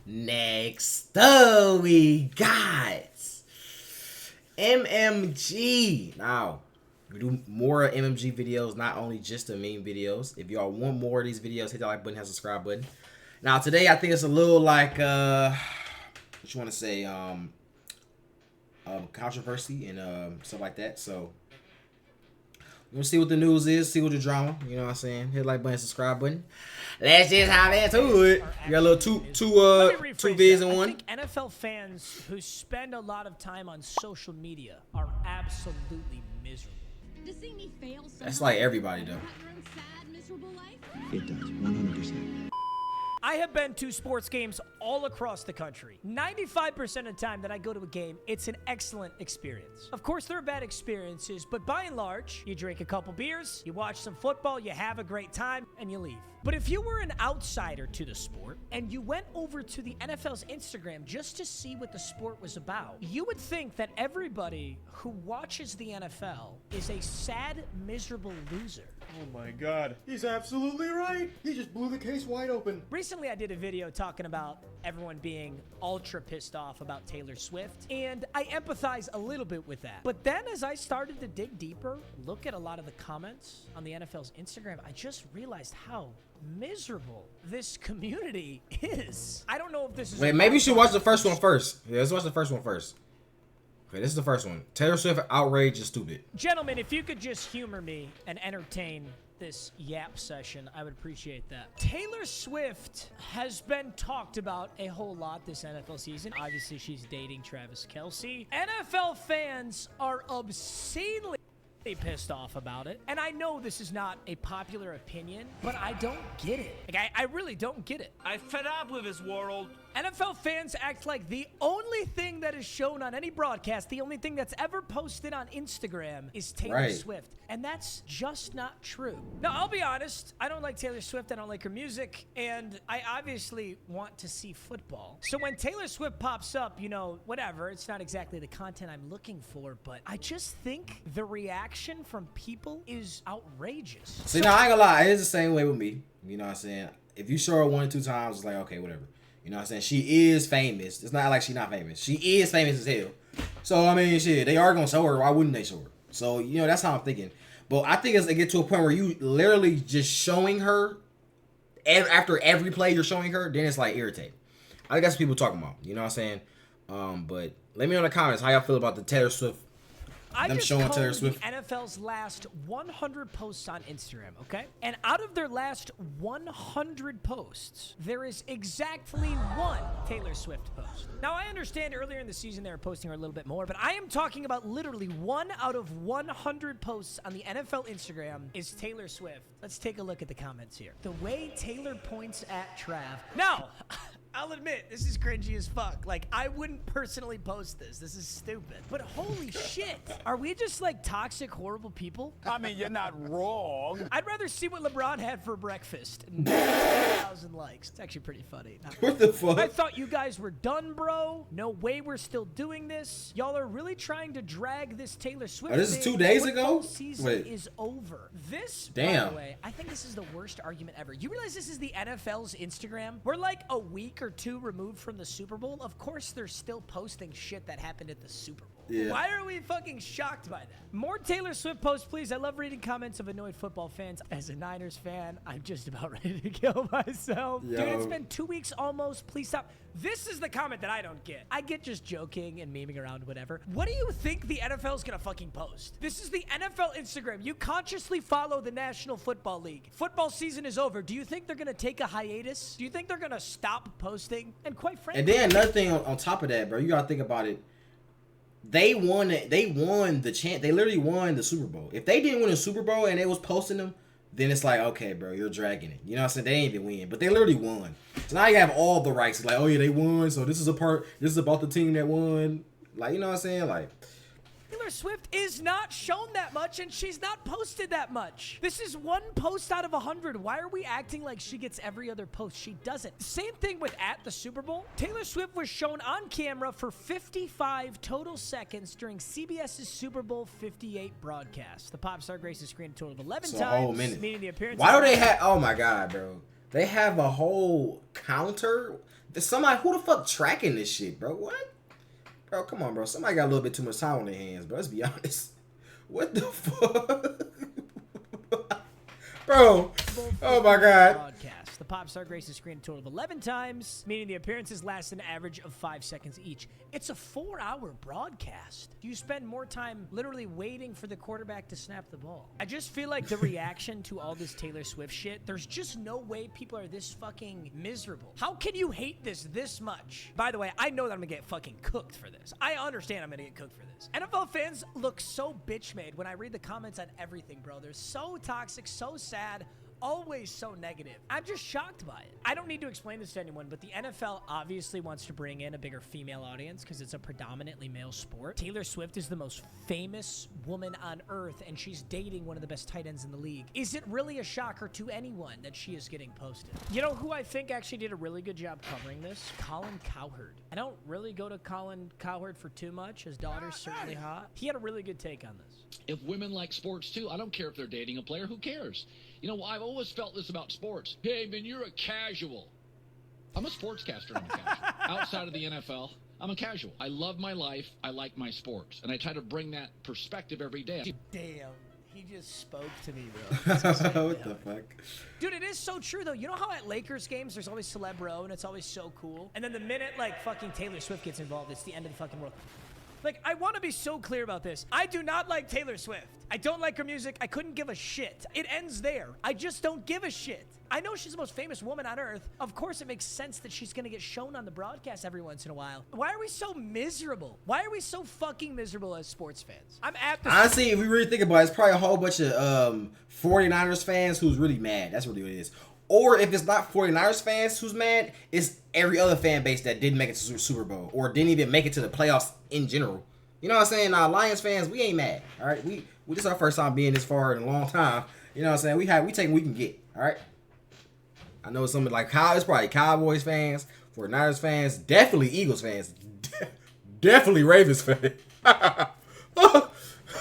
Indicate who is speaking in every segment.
Speaker 1: Next we got MMG. Now, we do more MMG videos, not only just the meme videos. If y'all want more of these videos, hit that like button, hit the subscribe button. Now, today I think it's a little like, what you want to say, controversy and stuff like that. So, we're gonna see what the news is, see what the drama, you know what I'm saying? Hit the like button, subscribe button. Let's just hop into it. You got a little two vids in one.
Speaker 2: I think NFL fans who spend a lot of time on social media are absolutely miserable.
Speaker 3: To see me fail
Speaker 1: That's like everybody though.
Speaker 3: sad, miserable life?
Speaker 4: It does, 100%.
Speaker 2: I have been to sports games all across the country. 95% of the time that I go to a game, it's an excellent experience. Of course, there are bad experiences, but by and large, you drink a couple beers, you watch some football, you have a great time, and you leave. But if you were an outsider to the sport and you went over to the NFL's Instagram just to see what the sport was about, you would think that everybody who watches the NFL is a sad, miserable loser.
Speaker 5: Oh my god, he's absolutely right. He just blew the case wide open.
Speaker 2: Recently, I did a video talking about everyone being ultra pissed off about Taylor Swift, and I empathize a little bit with that. But then as I started to dig deeper, look at a lot of the comments on the NFL's Instagram, I just realized how miserable this community is. I don't know if this is...
Speaker 1: Wait, maybe you should watch the first one first. Yeah, let's watch the first one first. Okay, this is the first one. Taylor Swift outrage is stupid.
Speaker 2: Gentlemen, if you could just humor me and entertain this yap session, I would appreciate that. Taylor Swift has been talked about a whole lot this NFL season. Obviously, she's dating Travis Kelce. NFL fans are obscenely pissed off about it. And I know this is not a popular opinion, but I don't get it. Like, I really don't get it.
Speaker 6: I'm fed up with this world.
Speaker 2: NFL fans act like the only thing that is shown on any broadcast, the only thing that's ever posted on Instagram is Taylor Swift. And that's just not true. Now, I'll be honest. I don't like Taylor Swift. I don't like her music. And I obviously want to see football. So when Taylor Swift pops up, you know, whatever. It's not exactly the content I'm looking for. But I just think the reaction from people is outrageous.
Speaker 1: See, now, I ain't gonna lie. It is the same way with me. You know what I'm saying? If you show her 1 or 2 times, it's like, okay, whatever. You know what I'm saying? She is famous. It's not like she's not famous. She is famous as hell. So, I mean, shit, they are going to show her. Why wouldn't they show her? So, you know, that's how I'm thinking. But I think as they get to a point where you literally just showing her, after every play you're showing her, then it's like irritating. I think that's what people talking about. You know what I'm saying? But let me know in the comments how y'all feel about the Taylor Swift.
Speaker 2: I just showing Taylor Swift. The NFL's last 100 posts on Instagram, okay? And out of their last 100 posts, there is exactly 1 Taylor Swift post. Now, I understand earlier in the season they were posting her a little bit more, but I am talking about literally 1 out of 100 posts on the NFL Instagram is Taylor Swift. Let's take a look at the comments here. The way Taylor points at Trav. Now, I'll admit, this is cringy as fuck. Like, I wouldn't personally post this. This is stupid. But holy shit. Are we just, like, toxic, horrible people?
Speaker 6: I mean, you're not wrong.
Speaker 2: I'd rather see what LeBron had for breakfast. 9,000 likes. It's actually pretty funny.
Speaker 1: What the fuck?
Speaker 2: I thought you guys were done, bro. No way we're still doing this. Y'all are really trying to drag this Taylor Swift
Speaker 1: this is 2 days ago?
Speaker 2: Season is over. This, by the way, I think this is the worst argument ever. You realize this is the NFL's Instagram? We're like a week or 2 removed from the Super Bowl. Of course, they're still posting shit that happened at the Super Bowl. Yeah. Why are we fucking shocked by that? More Taylor Swift posts, please. I love reading comments of annoyed football fans. As a Niners fan, I'm just about ready to kill myself. Yo. Dude, it's been 2 weeks almost. Please stop. This is the comment that I don't get. I get just joking and memeing around, whatever. What do you think the NFL's gonna fucking post? This is the NFL Instagram. You consciously follow the National Football League. Football season is over. Do you think they're gonna take a hiatus? Do you think they're gonna stop posting? And quite frankly...
Speaker 1: And then another thing on top of that, bro, you gotta think about it. They won the chance. They literally won the Super Bowl. If they didn't win the Super Bowl and they was posting them, then it's like, okay, bro, you're dragging it. You know what I'm saying? They ain't even win, but they literally won. So now you have all the rights. It's like, oh yeah, they won. So this is about the team that won. Like, you know what I'm saying? Like,
Speaker 2: Taylor Swift is not shown that much, and she's not posted that much. This is 1 post out of 100. Why are we acting like she gets every other post? She doesn't. Same thing with at the Super Bowl. Taylor Swift was shown on camera for 55 total seconds during CBS's Super Bowl 58 broadcast. The pop star graced the screen a total of 11 times.
Speaker 1: A whole minute.
Speaker 2: Meaning the appearance.
Speaker 1: Why do they have? Oh my god, bro! They have a whole counter. Somebody, who the fuck tracking this shit, bro? What? Bro, come on, bro. Somebody got a little bit too much time on their hands, bro. Let's be honest. What the fuck? Bro. Oh my God.
Speaker 2: Broadcast. The pop star graced the screen a total of 11 times, meaning the appearances last an average of 5 seconds each. It's a 4-hour broadcast. You spend more time literally waiting for the quarterback to snap the ball. I just feel like the reaction to all this Taylor Swift shit, there's just no way people are this fucking miserable. How can you hate this much? By the way, I know that I'm gonna get fucking cooked for this. I understand I'm gonna get cooked for this. NFL fans look so bitch-made when I read the comments on everything, bro. They're so toxic, so sad, always so negative. I'm just shocked by it. I don't need to explain this to anyone, but the NFL obviously wants to bring in a bigger female audience because it's a predominantly male sport. Taylor Swift is the most famous woman on earth, and she's dating one of the best tight ends in the league. Is it really a shocker to anyone that she is getting posted? You know who I think actually did a really good job covering this? Colin Cowherd. I don't really go to Colin Cowherd for too much. His daughter's certainly hot. He had a really good take on this.
Speaker 7: If women like sports too, I don't care if they're dating a player. Who cares? You know, I've always felt this about sports. Hey, man, you're a casual. I'm a sportscaster. I'm a casual. Outside of the NFL, I'm a casual. I love my life. I like my sports. And I try to bring that perspective every day.
Speaker 2: Damn. He just spoke to me, bro.
Speaker 1: What the fuck?
Speaker 2: Dude, it is so true, though. You know how at Lakers games, there's always celeb bro, and it's always so cool? And then the minute, like, fucking Taylor Swift gets involved, it's the end of the fucking world. Like, I want to be so clear about this. I do not like Taylor Swift. I don't like her music. I couldn't give a shit. It ends there. I just don't give a shit. I know she's the most famous woman on earth. Of course, it makes sense that she's going to get shown on the broadcast every once in a while. Why are we so miserable? Why are we so fucking miserable as sports fans? I'm at the...
Speaker 1: Honestly, if we really think about it, it's probably a whole bunch of 49ers fans who's really mad. That's really what it is. Or if it's not 49ers fans who's mad, it's every other fan base that didn't make it to the Super Bowl or didn't even make it to the playoffs in general. You know what I'm saying? Lions fans, we ain't mad. All right, we this is our first time being this far in a long time. You know what I'm saying? We take what we can get. All right. I know something like it's probably Cowboys fans, 49ers fans, definitely Eagles fans, definitely Ravens fans.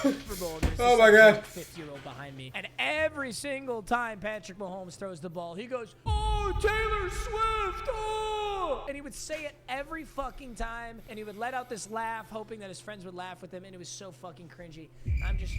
Speaker 2: Super Bowl.
Speaker 1: Oh my God.
Speaker 2: 50-year-old behind me, and every single time Patrick Mahomes throws the ball, he goes, "Oh, Taylor Swift!" Oh! And he would say it every fucking time, and he would let out this laugh, hoping that his friends would laugh with him, and it was so fucking cringy. I'm just...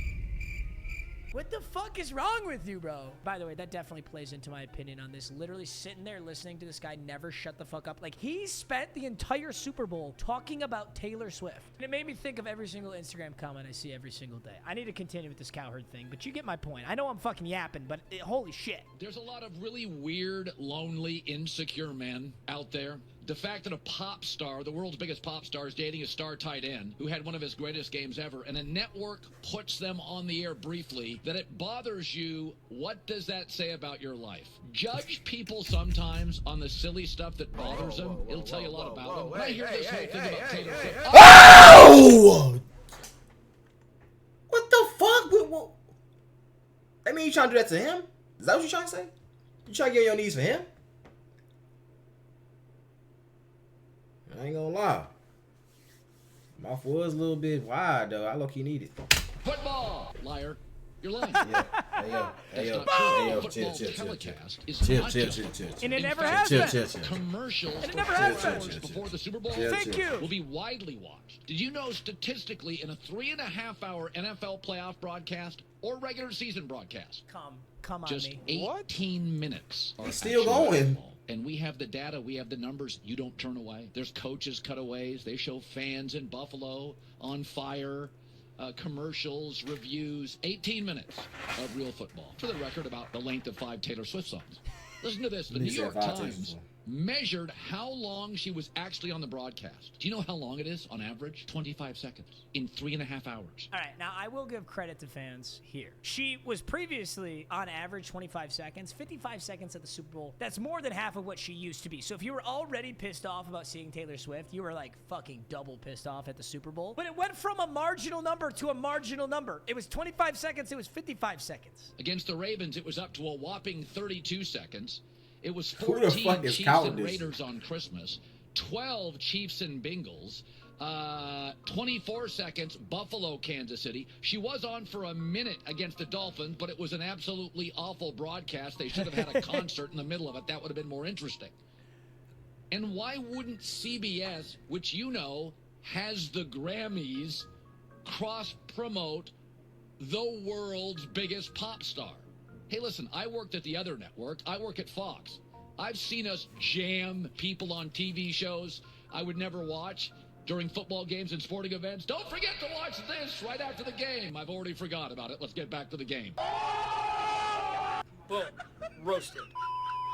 Speaker 2: What the fuck is wrong with you, bro? By the way, that definitely plays into my opinion on this. Literally sitting there listening to this guy never shut the fuck up. Like, he spent the entire Super Bowl talking about Taylor Swift. And it made me think of every single Instagram comment I see every single day. I need to continue with this Cowherd thing, but you get my point. I know I'm fucking yapping, but holy shit.
Speaker 7: There's a lot of really weird, lonely, insecure men out there. The fact that a pop star, the world's biggest pop star, is dating a star tight end who had one of his greatest games ever, and a network puts them on the air briefly, that it bothers you, what does that say about your life? Judge people sometimes on the silly stuff that bothers them. It'll tell you a lot about them. When I hear this whole thing about Taylor Swift...
Speaker 1: Oh! What the fuck? What? I mean, you trying to do that to him? Is that what you trying to say? You trying to get on your knees for him? I ain't gonna lie. Mouth was a little bit wide, though. I low-key need it.
Speaker 7: Football! Liar. You're lying.
Speaker 1: Yeah. Hey, yo. Hey, yo. Hey, yo. Chill.
Speaker 2: And it never has been.
Speaker 7: Commercials
Speaker 2: And it never has been.
Speaker 7: before the Super Bowl
Speaker 2: Thank you.
Speaker 7: will be widely watched. Did you know statistically in a 3.5-hour NFL playoff broadcast or regular season broadcast,
Speaker 2: Come on
Speaker 7: just
Speaker 2: me.
Speaker 7: 18 minutes are
Speaker 1: It's still
Speaker 7: actual
Speaker 1: going.
Speaker 7: football. And we have the data, we have the numbers. You don't turn away. There's coaches cutaways. They show fans in Buffalo on fire, commercials, reviews. 18 minutes of real football. For the record, about the length of 5 Taylor Swift songs. Listen to this. The New York Times measured how long she was actually on the broadcast. Do you know how long it is on average? 25 seconds in 3.5 hours.
Speaker 2: All right, now I will give credit to fans here. She was previously on average 25 seconds, 55 seconds at the Super Bowl. That's more than half of what she used to be. So if you were already pissed off about seeing Taylor Swift, you were like fucking double pissed off at the Super Bowl. But it went from a marginal number to a marginal number. It was 25 seconds, it was 55 seconds.
Speaker 7: Against the Ravens, it was up to a whopping 32 seconds. It was
Speaker 1: Who the
Speaker 7: 14
Speaker 1: fuck is
Speaker 7: Chiefs
Speaker 1: cowardice?
Speaker 7: and Raiders on Christmas, 12 Chiefs and Bengals, 24 seconds, Buffalo, Kansas City. She was on for a minute against the Dolphins, but it was an absolutely awful broadcast. They should have had a concert in the middle of it. That would have been more interesting. And why wouldn't CBS, which you know has the Grammys, cross-promote the world's biggest pop star? Hey, listen, I worked at the other network. I work at Fox. I've seen us jam people on TV shows I would never watch during football games and sporting events. Don't forget to watch this right after the game. I've already forgot about it. Let's get back to the game.
Speaker 8: Boom. Roasted.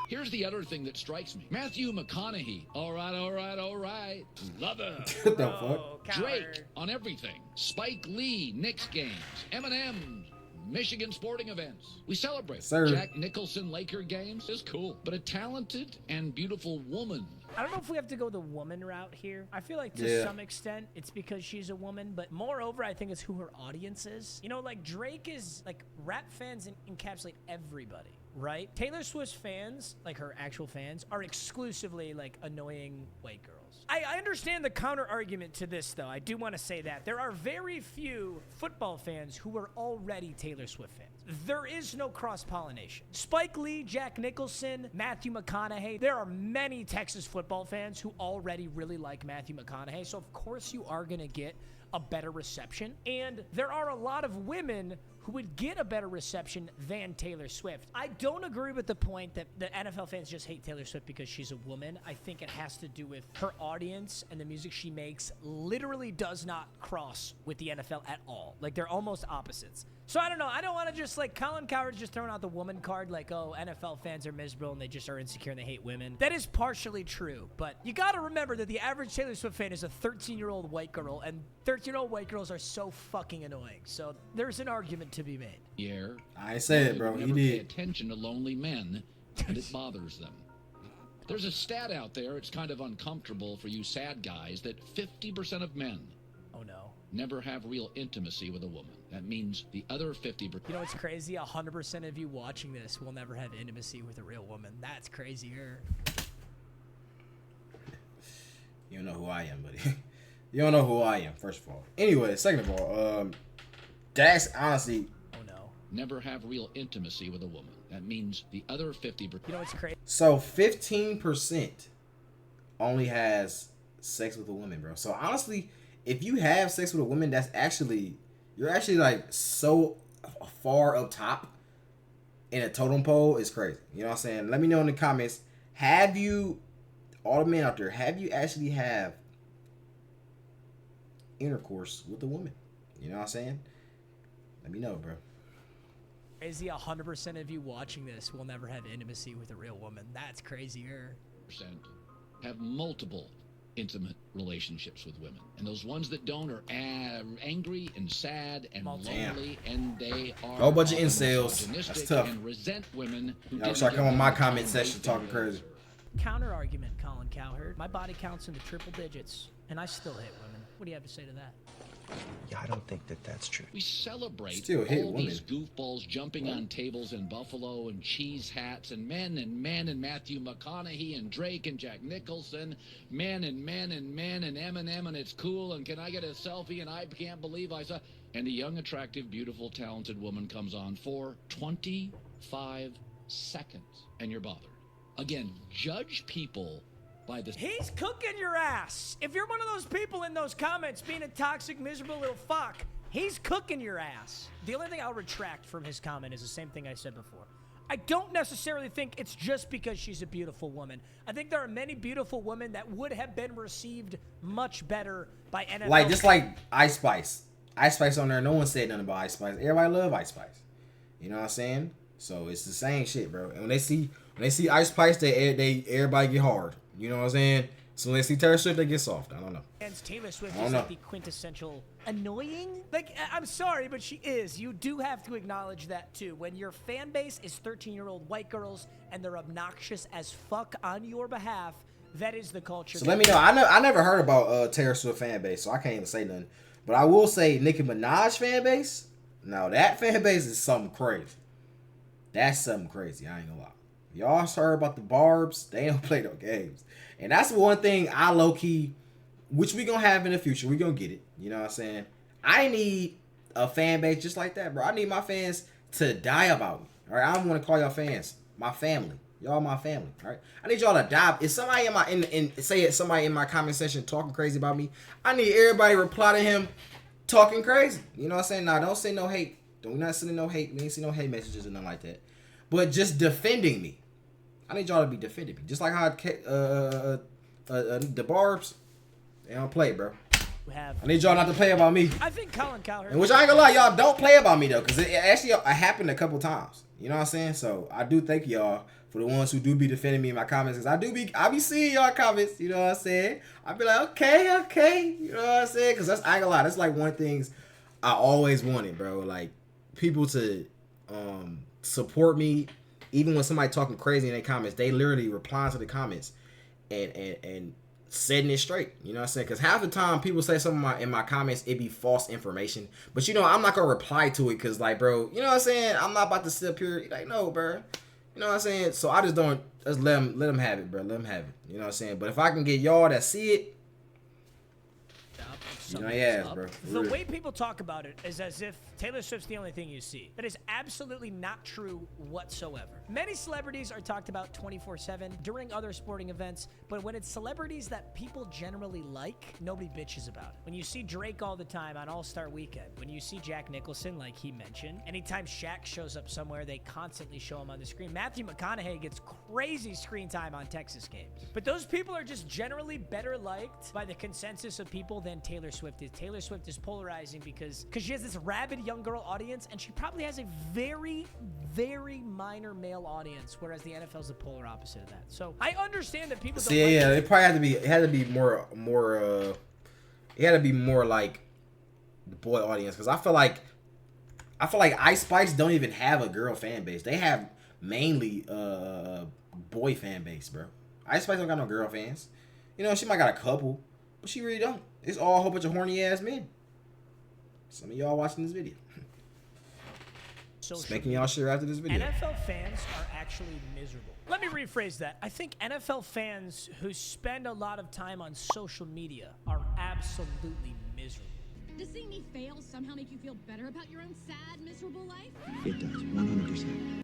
Speaker 7: Here's the other thing that strikes me. Matthew McConaughey. All right, all right, all right. Love him.
Speaker 1: What the fuck?
Speaker 7: Drake on everything. Spike Lee, Knicks games. Eminem, Michigan sporting events. We celebrate.
Speaker 1: Sir.
Speaker 7: Jack Nicholson Laker games is cool. But a talented and beautiful woman.
Speaker 2: I don't know if we have to go the woman route here. I feel like to some extent it's because she's a woman, but moreover, I think it's who her audience is. You know, like Drake is like rap fans encapsulate everybody, right? Taylor Swift's fans, like her actual fans, are exclusively like annoying white girls. I understand the counter argument to this, though. I do want to say that there are very few football fans who are already Taylor Swift fans. There is no cross-pollination. Spike Lee, Jack Nicholson, Matthew McConaughey. There are many Texas football fans who already really like Matthew McConaughey, so of course you are going to get a better reception. And there are a lot of women who would get a better reception than Taylor Swift. I don't agree with the point that the NFL fans just hate Taylor Swift because she's a woman. I think it has to do with her audience, and the music she makes literally does not cross with the NFL at all. Like, they're almost opposites. So I don't know. I don't want to just, like, Colin Cowherd's just throwing out the woman card, like, oh, NFL fans are miserable and they just are insecure and they hate women. That is partially true, but you got to remember that the average Taylor Swift fan is a 13-year-old white girl, and 13-year-old white girls are so fucking annoying. So there's an argument to be made.
Speaker 7: Yeah.
Speaker 1: I said it, bro. He
Speaker 7: Never pay
Speaker 1: did.
Speaker 7: attention to lonely men, and it bothers them. There's a stat out there, it's kind of uncomfortable for you sad guys, that 50% of men never have real intimacy with a woman. That means the other 50%.
Speaker 2: You know what's crazy? 100% of you watching this will never have intimacy with a real woman. That's crazier.
Speaker 1: You don't know who I am, buddy. You don't know who I am, first of all. Anyway, second of all, that's honestly...
Speaker 2: Oh, no.
Speaker 7: Never have real intimacy with a woman. That means the other 50%.
Speaker 2: You know what's crazy?
Speaker 1: So 15% only has sex with a woman, bro. So honestly, if you have sex with a woman, that's actually... You're actually, like, so far up top in a totem pole. It's crazy. You know what I'm saying? Let me know in the comments. Have you... All the men out there, have you actually have intercourse with a woman? You know what I'm saying? Let me know, bro.
Speaker 2: Crazy, 100% of you watching this will never have intimacy with a real woman. That's crazier.
Speaker 7: Have multiple intimate relationships with women, and those ones that don't are angry and sad and lonely, and they are
Speaker 1: a bunch of incels. That's tough.
Speaker 7: And resent women.
Speaker 1: Y'all start coming on my comment section talking crazy.
Speaker 2: Counter argument, Colin Cowherd. My body counts in the triple digits, and I still hit women. What do you have to say to that?
Speaker 4: Yeah, I don't think that that's true.
Speaker 7: We celebrate
Speaker 1: Still hit
Speaker 7: all
Speaker 1: women.
Speaker 7: these goofballs jumping on tables in Buffalo and cheese hats and men and Matthew McConaughey and Drake and Jack Nicholson, men and Eminem, and it's cool, and can I get a selfie, and I can't believe I saw... And a young, attractive, beautiful, talented woman comes on for 25 seconds, and you're bothered. Again, judge people by the...
Speaker 2: He's cooking your ass. If you're one of those people in those comments being a toxic, miserable little fuck, he's cooking your ass. The only thing I'll retract from his comment is the same thing I said before. I don't necessarily think it's just because she's a beautiful woman. I think there are many beautiful women that would have been received much better by NFL.
Speaker 1: Like, just like Ice Spice. Ice Spice on there, no one said nothing about Ice Spice. Everybody love Ice Spice. You know what I'm saying? So it's the same shit, bro. And when they see Ice Spice, they everybody get hard. You know what I'm saying? So when they see Taylor Swift, they get soft. I don't know.
Speaker 2: And Taylor Swift is like the quintessential annoying. Like, I'm sorry, but she is. You do have to acknowledge that too. When your fan base is 13-year-old white girls and they're obnoxious as fuck on your behalf, that is the culture.
Speaker 1: So let me know. I never heard about Taylor Swift fan base, so I can't even say nothing. But I will say Nicki Minaj fan base. Now that fan base is something crazy. That's something crazy. I ain't gonna lie. Y'all heard about the Barbs? They don't play no games. And that's one thing I low-key, which we gonna have in the future. We gonna get it. You know what I'm saying? I need a fan base just like that, bro. I need my fans to die about me. All right? I don't want to call y'all fans. My family. Y'all my family, all right? I need y'all to dive. If somebody somebody in my comment section talking crazy about me, I need everybody to reply to him talking crazy. You know what I'm saying? Nah, don't say no hate. Don't not send no hate. We ain't see no hate messages or nothing like that. But just defending me. I need y'all to be defending me. Just like how the Barbs, they don't play, bro. I need y'all not to play about me.
Speaker 2: I think Colin Cowherd.
Speaker 1: And which I ain't gonna lie, y'all don't play about me though, because it actually happened a couple times. You know what I'm saying? So I do thank y'all for the ones who do be defending me in my comments, because I be seeing y'all comments. You know what I'm saying? I be like, okay. You know what I'm saying? Because I ain't gonna lie, that's like one of the things I always wanted, bro. Like people to support me, even when somebody talking crazy in their comments, they literally reply to the comments and setting it straight. You know what I'm saying? Because half the time people say something in my comments, it be false information. But you know, I'm not gonna reply to it because, like, bro, you know what I'm saying? I'm not about to sit up here like, no, bro. You know what I'm saying? So I just don't let them have it, bro. Let them have it. You know what I'm saying? But if I can get y'all that see it, you know, yes, bro.
Speaker 2: The way people talk about it is as if Taylor Swift's the only thing you see. That is absolutely not true whatsoever. Many celebrities are talked about 24/7 during other sporting events, but when it's celebrities that people generally like, nobody bitches about it. When you see Drake all the time on All-Star Weekend, when you see Jack Nicholson, like he mentioned, anytime Shaq shows up somewhere, they constantly show him on the screen. Matthew McConaughey gets crazy screen time on Texas games. But those people are just generally better liked by the consensus of people than Taylor Swift is. Taylor Swift is polarizing because she has this rabid young girl audience, and she probably has a very, very minor male audience, whereas the NFL is the polar opposite of that. So I understand that people don't
Speaker 1: it probably had to be more like the boy audience, because I feel like Ice Spice don't even have a girl fan base. They have mainly boy fan base, bro. Ice Spice don't got no girl fans. You know, she might got a couple, but she really don't. It's all a whole bunch of horny ass men. Some of y'all watching this video. Just making y'all share after this video.
Speaker 2: NFL fans are actually miserable. Let me rephrase that. I think NFL fans who spend a lot of time on social media are absolutely miserable.
Speaker 3: Does seeing me fail somehow make you feel better about your own sad, miserable life?
Speaker 4: It does, 100%.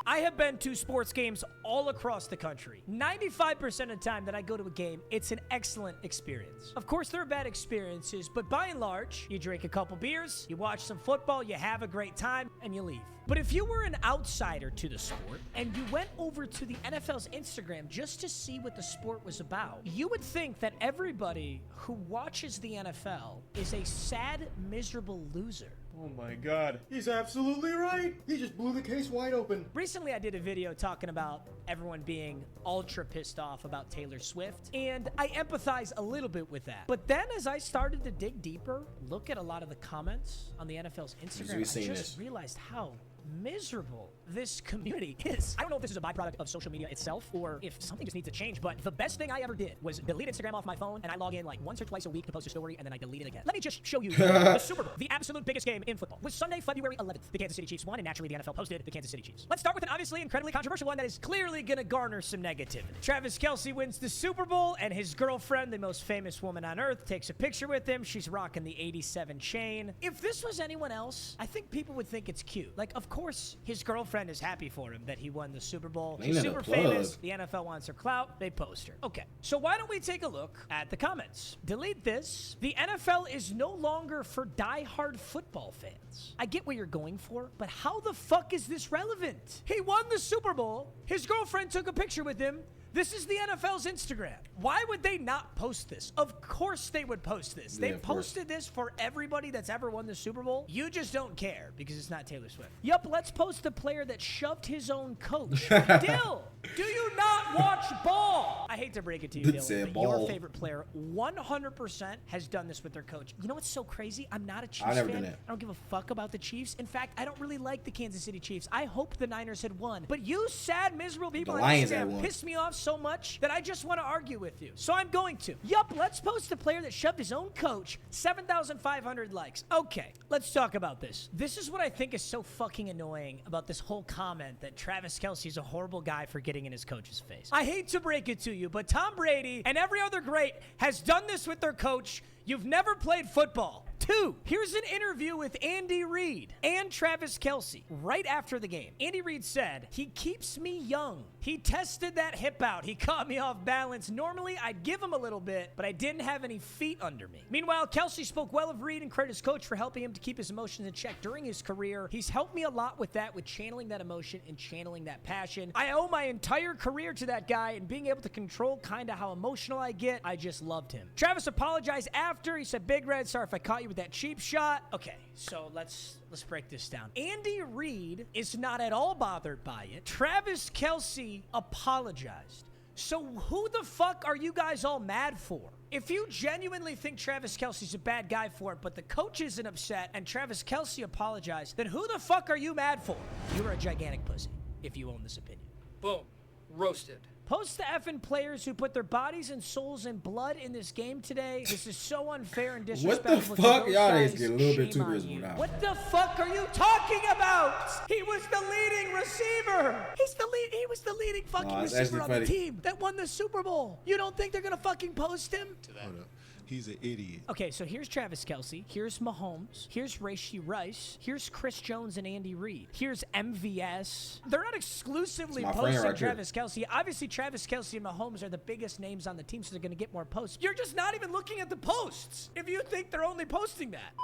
Speaker 2: I have been to sports games all across the country. 95% of the time that I go to a game, it's an excellent experience. Of course, there are bad experiences, but by and large, you drink a couple beers, you watch some football, you have a great time, and you leave. But if you were an outsider to the sport and you went over to the NFL's Instagram just to see what the sport was about, you would think that everybody who watches the NFL is a sad, miserable loser.
Speaker 5: Oh my god, he's absolutely right. He just blew the case wide open.
Speaker 2: Recently, I did a video talking about everyone being ultra pissed off about Taylor Swift, and I empathize a little bit with that. But then as I started to dig deeper, look at a lot of the comments on the NFL's Instagram, I just realized how miserable this community is. I don't know if this is a byproduct of social media itself or if something just needs to change, but the best thing I ever did was delete Instagram off my phone, and I log in like once or twice a week to post a story, and then I delete it again. Let me just show you the Super Bowl, the absolute biggest game in football, was Sunday, February 11th. The Kansas City Chiefs won, and naturally the NFL posted the Kansas City Chiefs. Let's start with an obviously incredibly controversial one that is clearly going to garner some negativity. Travis Kelce wins the Super Bowl, and his girlfriend, the most famous woman on earth, takes a picture with him. She's rocking the 87 chain. If this was anyone else, I think people would think it's cute. Like, of course, his girlfriend is happy for him that he won the Super Bowl. She's super famous. The NFL wants her clout. They post her. Okay, so why don't we take a look at the comments? Delete this. The NFL is no longer for die-hard football fans. I get what you're going for, but how the fuck is this relevant? He won the Super Bowl. His girlfriend took a picture with him. This is the NFL's Instagram. Why would they not post this? Of course they would post this. They posted this for everybody that's ever won the Super Bowl. You just don't care because it's not Taylor Swift. Yup, let's post the player that shoved his own coach. Dill, do you not watch ball? I hate to break it to you, Dill, but your favorite player 100% has done this with their coach. You know what's so crazy? I'm not a Chiefs fan. I don't give a fuck about the Chiefs. In fact, I don't really like the Kansas City Chiefs. I hope the Niners had won. But you sad, miserable people on Instagram piss me off so much that I just want to argue with you. So I'm going to. Yup, let's post the player that shoved his own coach. 7,500 likes. Okay, let's talk about this. This is what I think is so fucking annoying about this whole comment that Travis Kelce is a horrible guy for getting in his coach's face. I hate to break it to you, but Tom Brady and every other great has done this with their coach. You've never played football. 2. Here's an interview with Andy Reid and Travis Kelce right after the game. Andy Reid said, "He keeps me young. He tested that hip out. He caught me off balance. Normally, I'd give him a little bit, but I didn't have any feet under me." Meanwhile, Kelce spoke well of Reid and credit his coach for helping him to keep his emotions in check during his career. "He's helped me a lot with that, with channeling that emotion and channeling that passion. I owe my entire career to that guy, and being able to control kind of how emotional I get, I just loved him." Travis apologized after. He said, "Big Red, sorry if I caught you with that cheap shot." Okay, so let's break this down. Andy Reid is not at all bothered by it. Travis Kelce apologized. So who the fuck are you guys all mad for? If you genuinely think Travis Kelce's a bad guy for it, but the coach isn't upset and Travis Kelce apologized, then who the fuck are you mad for? You're a gigantic pussy if you own this opinion.
Speaker 8: Boom. Roasted.
Speaker 2: Post the effing players who put their bodies and souls and blood in this game today. This is so unfair and disrespectful.
Speaker 1: What the fuck?
Speaker 2: To those
Speaker 1: Y'all
Speaker 2: guys.
Speaker 1: need to get a little bit
Speaker 2: Shame
Speaker 1: too
Speaker 2: on
Speaker 1: reasonable
Speaker 2: you.
Speaker 1: now.
Speaker 2: What the fuck are you talking about? He was the leading receiver. He was the leading fucking
Speaker 1: it's
Speaker 2: receiver
Speaker 1: actually
Speaker 2: on the
Speaker 1: funny.
Speaker 2: team that won the Super Bowl. You don't think they're gonna fucking post him?
Speaker 4: Hold up. He's an idiot.
Speaker 2: Okay, so here's Travis Kelce, here's Mahomes, here's Rashee Rice, here's Chris Jones and Andy Reid, here's MVS. They're not exclusively
Speaker 1: It's my friend
Speaker 2: posting
Speaker 1: right there.
Speaker 2: Travis Kelce. Obviously, Travis Kelce and Mahomes are the biggest names on the team, so they're going to get more posts. You're just not even looking at the posts if you think they're only posting that.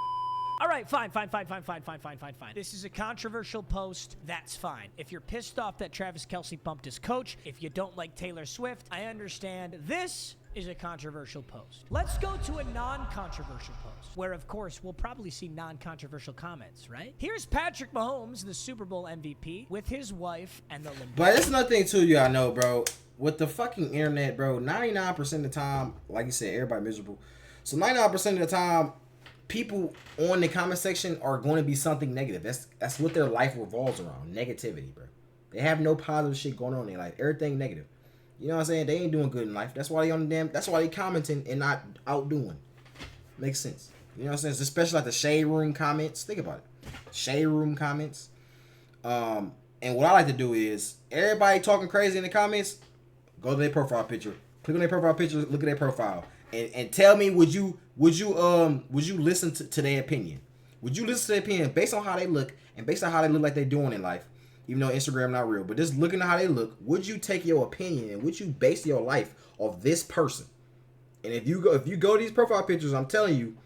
Speaker 2: All right, fine. This is a controversial post. That's fine. If you're pissed off that Travis Kelce bumped his coach, if you don't like Taylor Swift, I understand. This is a controversial post. Let's go to a non-controversial post, where, of course, we'll probably see non-controversial comments, right? Here's Patrick Mahomes, the Super Bowl MVP, with his wife and the Lamborghini.
Speaker 1: But it's nothing to you, I know, bro. With the fucking internet, bro, 99% of the time, like you said, everybody miserable. So 99% of the time, people on the comment section are going to be something negative. That's what their life revolves around. Negativity, bro. They have no positive shit going on in their life. Everything negative. You know what I'm saying? They ain't doing good in life. That's why that's why they commenting and not outdoing. Makes sense. You know what I'm saying? Especially like the shade room comments. Think about it. Shade room comments. And what I like to do is everybody talking crazy in the comments, go to their profile picture. Click on their profile picture, look at their profile. And tell me, would you listen to their opinion? Would you listen to their opinion based on how they look and based on how they look like they're doing in life? Even though Instagram not real, but just looking at how they look, would you take your opinion and would you base your life off this person? And if you go to these profile pictures, I'm telling you,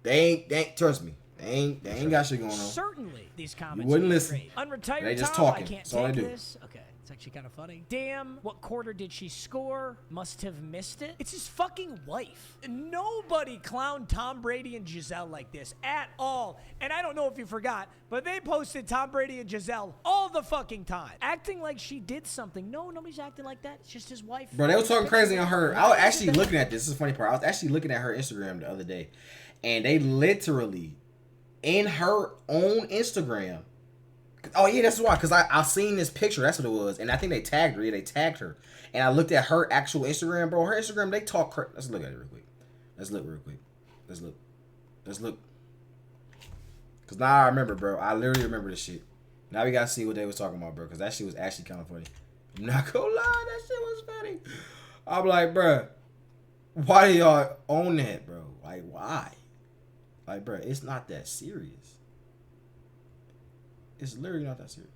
Speaker 1: they ain't trust me. They ain't got shit going on.
Speaker 2: Certainly, these comments
Speaker 1: wouldn't
Speaker 2: are
Speaker 1: listen.
Speaker 2: great. Unretired
Speaker 1: They just
Speaker 2: Tom,
Speaker 1: talking.
Speaker 2: I can't
Speaker 1: That's all
Speaker 2: take
Speaker 1: they do.
Speaker 2: this. Okay, it's actually kind of funny. Damn, what quarter did she score? Must have missed it. It's his fucking wife. Nobody clowned Tom Brady and Giselle like this at all. And I don't know if you forgot, but they posted Tom Brady and Giselle all the fucking time, acting like she did something. No, nobody's acting like that. It's just his wife.
Speaker 1: Bro, they were talking crazy on her. I was actually looking at this. This is the funny part. I was actually looking at her Instagram the other day, and they literally in her own Instagram. Oh yeah, that's why. Cause I seen this picture. That's what it was, and I think they tagged her. Yeah, they tagged her, and I looked at her actual Instagram, bro. Her Instagram, they talk. Let's look at it real quick. Let's look. Cause now I remember, bro. I literally remember this shit. Now we gotta see what they was talking about, bro. Cause that shit was actually kind of funny. I'm not gonna lie, that shit was funny. I'm like, bro, why do y'all own that, bro? Like, why? Like, bro, it's not that serious. It's literally not that serious.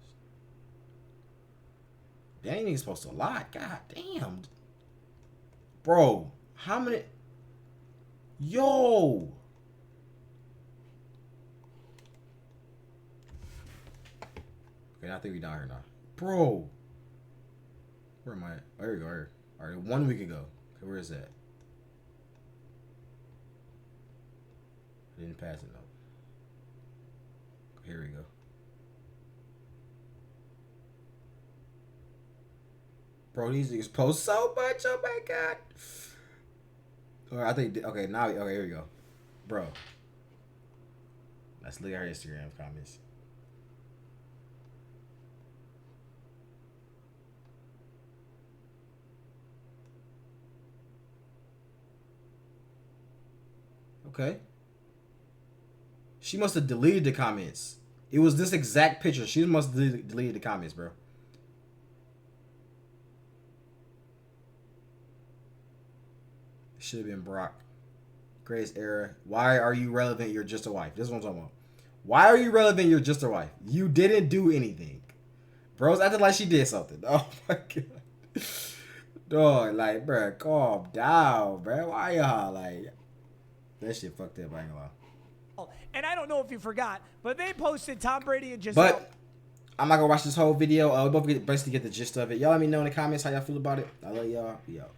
Speaker 1: They ain't even supposed to lie. God damn. Bro, how many... Yo. Okay, I think we down here now. Bro. Where am I at? Oh, here we go. Here. All right, 1 week ago. Okay, where is that? I didn't pass it, though. Here we go. Bro, these niggas post so much. Oh my god. Or I think okay, now okay, here we go. Bro. Let's look at our Instagram comments. Okay. She must have deleted the comments. It was this exact picture. She must have deleted the comments, bro. Should have been Brock. Greatest era. Why are you relevant? You're just a wife. This is what I'm talking about. Why are you relevant? You're just a wife. You didn't do anything. Bro's acting like she did something. Oh my god. Dog, like, bro, calm down, bro. Why y'all like that shit fucked up, I ain't gonna lie.
Speaker 2: And I don't know if you forgot, but they posted Tom Brady and Gisele.
Speaker 1: But I'm not gonna watch this whole video. We both basically get the gist of it. Y'all let me know in the comments how y'all feel about it. I love y'all. Be out.